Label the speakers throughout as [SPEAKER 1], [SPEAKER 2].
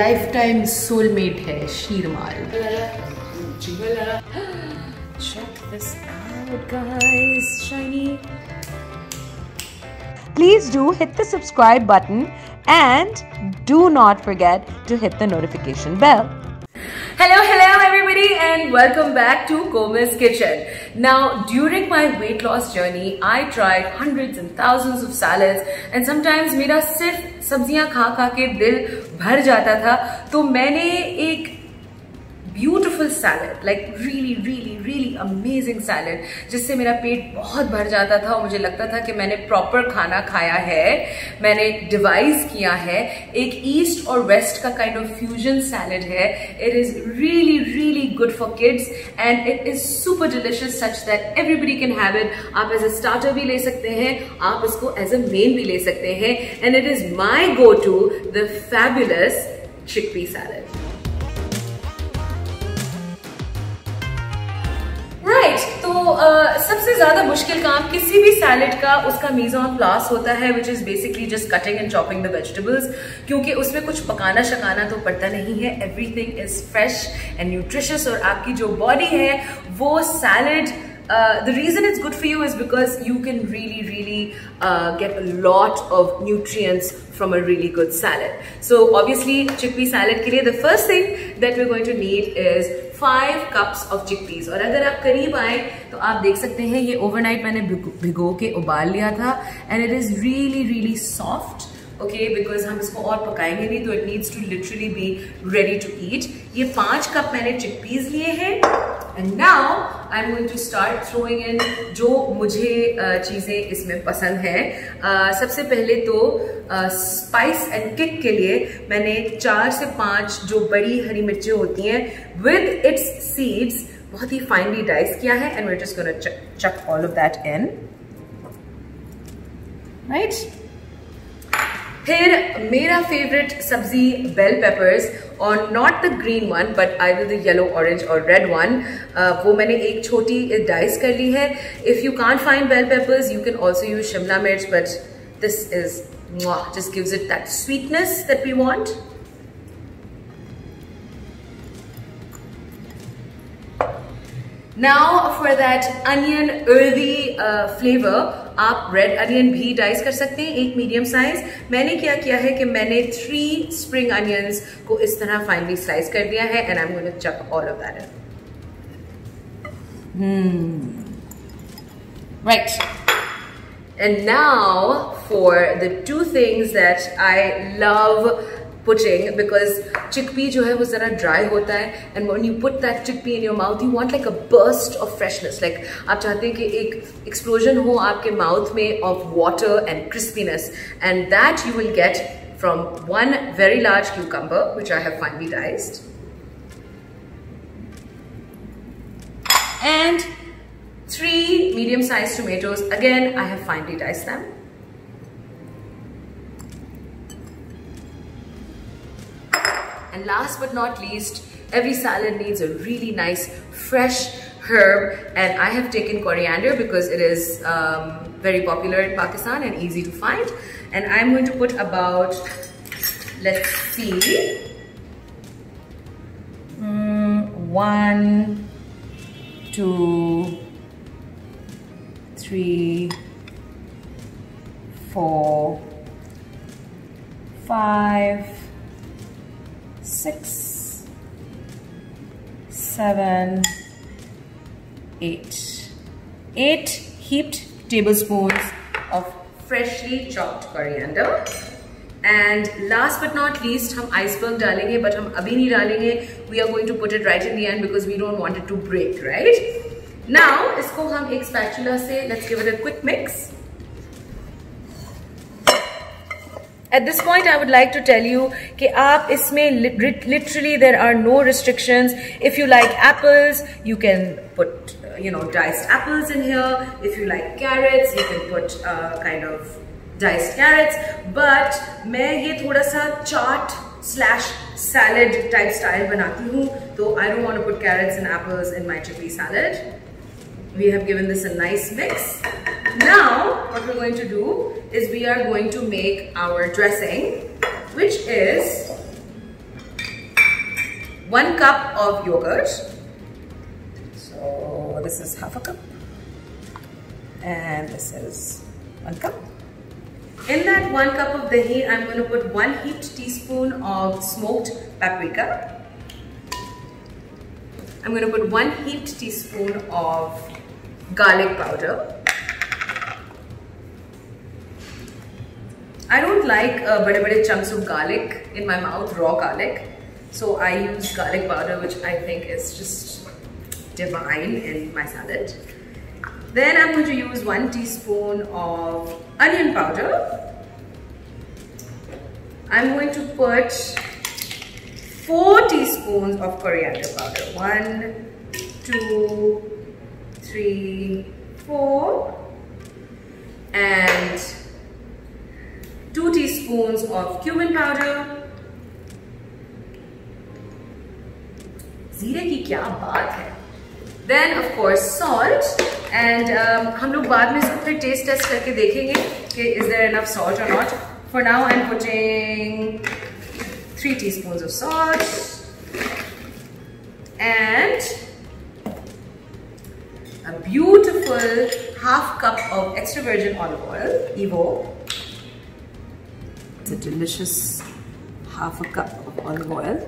[SPEAKER 1] Life time soulmate है sheermal. Check this out, guys. Shiny.
[SPEAKER 2] Please do hit the subscribe button and do not forget to hit the notification bell.
[SPEAKER 1] Hello everybody and welcome back to Komal's Kitchen. Now, during my weight loss journey, I tried hundreds and thousands of salads and sometimes मेरा सिर्फ सब्जियां खा के दिल भर जाता था, तो मैंने एक beautiful salad, like really amazing salad, जिससे मेरा पेट बहुत भर जाता था और मुझे लगता था कि मैंने प्रॉपर खाना खाया है, मैंने डिवाइस किया है। एक ईस्ट और वेस्ट का काइंड ऑफ फ्यूजन सैलड है। It is really good for kids and it is super delicious such that everybody can have it. आप एज अ स्टार्टर भी ले सकते हैं, आप इसको एज अ मेन भी ले सकते हैं, and it is my go to the fabulous chickpea salad. तो सबसे ज्यादा मुश्किल काम किसी भी सैलेड का उसका मीज़ ऑन प्लेस होता है, which is basically just cutting and chopping the vegetables, क्योंकि उसमें कुछ पकाना शकाना तो पड़ता नहीं है। Everything is fresh and nutritious, और आपकी जो बॉडी है वो salad the reason it's good for you is because you can really get a lot of nutrients from a really good salad. So obviously chickpea salad के लिए the first thing that we're going to need is 5 cups of chickpeas. और अगर आप करीब आए तो आप देख सकते हैं ये overnight मैंने भिगो के उबाल लिया था, and it is really soft. Okay, because हम इसको और पकाएंगे नहीं, तो it needs to literally be ready to eat. ये 5 कप मैंने चिकपीज लिए हैं, and now I'm going to start throwing in जो मुझे चीजें इसमें पसंद है। सबसे पहले तो स्पाइस एंड किक के लिए मैंने 4 से 5 जो बड़ी हरी मिर्चें होती हैं with its seeds बहुत ही फाइनली डाइस किया है, and we're just gonna chuck all of that in, right? फिर मेरा फेवरेट सब्जी बेल पेपर्स, और not the green one but either the yellow, orange और रेड वन, वो मैंने एक छोटी डाइस कर ली है। If you can't find bell peppers you can also use Shimla mirch, but this is just gives it that sweetness that we want. Now for that onion earthy flavor, आप red onion भी dice कर सकते हैं, एक medium size. मैंने क्या किया है कि मैंने 3 स्प्रिंग अनियंस को इस तरह फाइनली स्लाइस कर दिया है, and I am going to chuck all of that in. Right, and now for the 2 things that I love putting, because chickpea जो है वो जरा dry होता है, and when you put that chickpea in your mouth you want like a burst of freshness, like आप चाहते हैं कि एक explosion हो आपके mouth में of water and crispiness, and that you will get from 1 very large cucumber which I have finely diced, and 3 medium-sized tomatoes, again I have finely diced them. And last but not least, every salad needs a really nice fresh herb, and I have taken coriander because it is very popular in Pakistan and easy to find, and I'm going to put about, let's see, 1, 2, 3, 4, 5, 6, 7, 8. 8 heaped tablespoons of freshly chopped coriander. And last but not least, हम iceberg डालेंगे, but हम अभी नहीं डालेंगे. We are going to put it right in the end because we don't want it to break, right? Now, इसको हम एक spatula से, let's give it a quick mix. At this point, I would like to tell you कि आप इसमें literally there are no restrictions. If you like apples, you can put diced apples in here. If you like carrots, you can put kind of diced carrots. But मैं ये थोड़ा सा चाट / salad type style बनाती हूँ, तो I don't want to put carrots and apples in my chickpea salad. We have given this a nice mix. Now, what we're going to do is we are going to make our dressing, which is 1 cup of yogurt. So this is half a cup. And this is 1 cup. In that 1 cup of dahi, I'm going to put 1 heaped teaspoon of smoked paprika. I'm going to put 1 heaped teaspoon of garlic powder. I don't like bade chunks of garlic in my mouth, raw garlic. So I use garlic powder, which I think is just divine in my salad. Then I'm going to use 1 teaspoon of onion powder. I'm going to put 4 teaspoons of coriander powder. 1, 2, 3, 4. And 2 teaspoons of cumin powder. जीरे की क्या बात है. Then of course salt, and हम लोग बाद में इसको फिर taste test करके देखेंगे कि is there enough salt or not. For now I'm putting 3 teaspoons of salt and a beautiful half cup of extra virgin olive oil, Evo. It's a delicious half a cup of olive oil.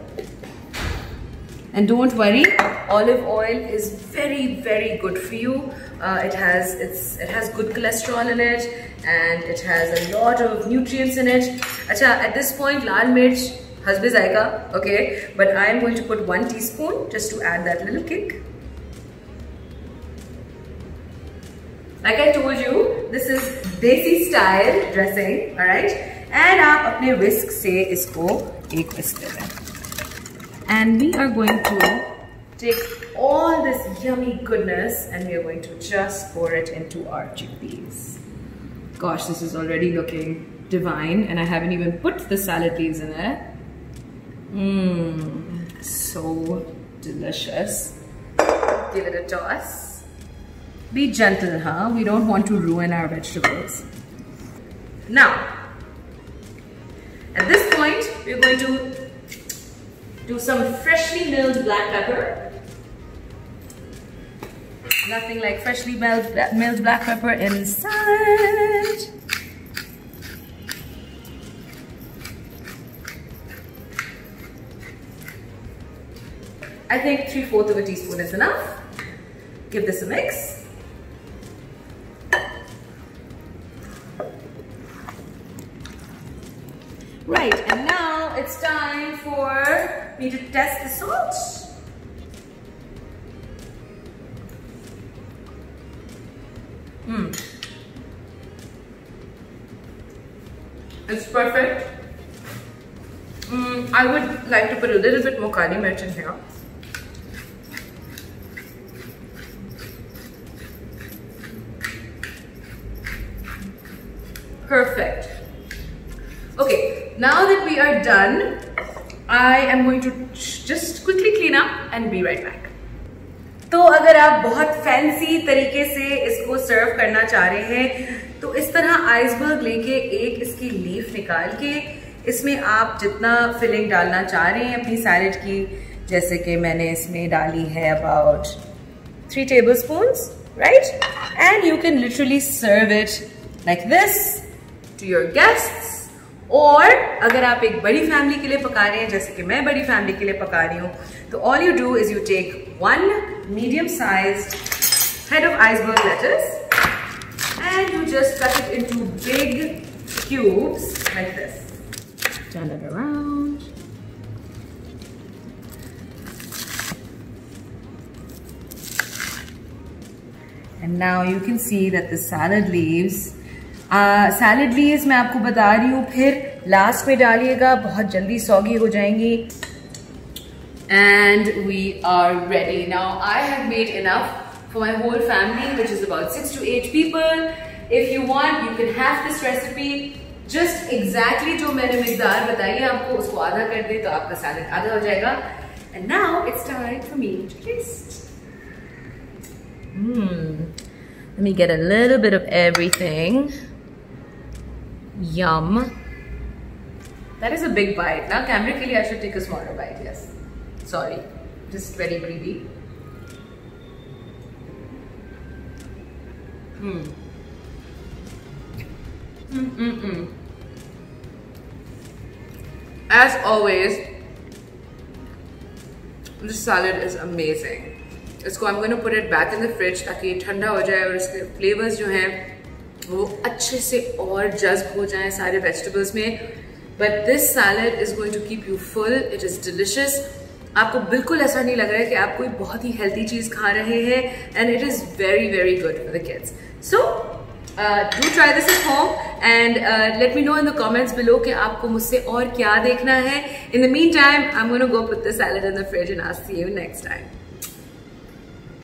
[SPEAKER 1] And don't worry, olive oil is very, very good for you. It has good cholesterol in it, and it has a lot of nutrients in it. Acha, at this point, lal mirch, hasbe zaiqa, okay, but I am going to put 1 teaspoon just to add that little kick. Like I told you, this is desi style dressing, alright? And आप अपने whisk से इसको एक whisk ले लें. And we are going to take all this yummy goodness and we are going to just pour it into our chickpeas. Gosh, this is already looking divine, and I haven't even put the salad leaves in there. So delicious. Give it a toss. Be gentle, huh? We don't want to ruin our vegetables. Now, at this point, we're going to do some freshly milled black pepper. Nothing like freshly milled black pepper in salad. I think 3/4 of a teaspoon is enough. Give this a mix. Right, and now it's time for me to test the salt. It's perfect. I would like to put a little bit more kali mirch in here. Perfect. Okay, now that we are done, I am going to just quickly clean up and be right back. तो अगर आप बहुत fancy तरीके से इसको सर्व करना चाह रहे हैं तो इस तरह आइसबर्ग लेके एक इसकी लीफ निकाल के इसमें आप जितना फिलिंग डालना चाह रहे हैं अपनी सैलेड की, जैसे कि मैंने इसमें डाली है about 3 tablespoons, right? And you can literally serve it like this to your guests. और अगर आप एक बड़ी फैमिली के लिए पका रहे हैं, जैसे कि मैं बड़ी फैमिली के लिए पका रही हूँ, तो all you do is you take 1 medium-sized head of iceberg lettuce and you just cut it into big cubes like this. Turn it around. And now you can see that the salad leaves मैं आपको बता रही हूँ, फिर last में डालिएगा, बहुत जल्दी सॉगी हो जाएंगी. And we are ready. Now I have made enough for my whole family, which is about 6 to 8 people. If you want, you can have this recipe. Just exactly जो मैंने मिक़दार बताई है आपको, उसको आधा कर दे तो आपका सैलेड आधा हो जाएगा. And now it's time for me to taste. Let me get a little bit of everything. Yum. That is a big bite. Now, camera ke liye I should take a smaller bite, yes. Sorry, just very greedy. As always, this salad is amazing. इसको I'm going to put it back in the fridge ताकि ठंडा हो जाए और इसके flavours जो हैं वो अच्छे से और जज्ब हो जाएं सारे वेजिटेबल्स में. But this salad is going to keep you full. It is delicious. आपको बिल्कुल ऐसा नहीं लग रहा है कि आप कोई बहुत ही हेल्थी चीज खा रहे हैं, and it is very very good for the kids. So do try this at home and let me know in the comments below कि आपको मुझसे और क्या देखना है. In the meantime, I'm going to go put the salad in the fridge and I'll see you next time.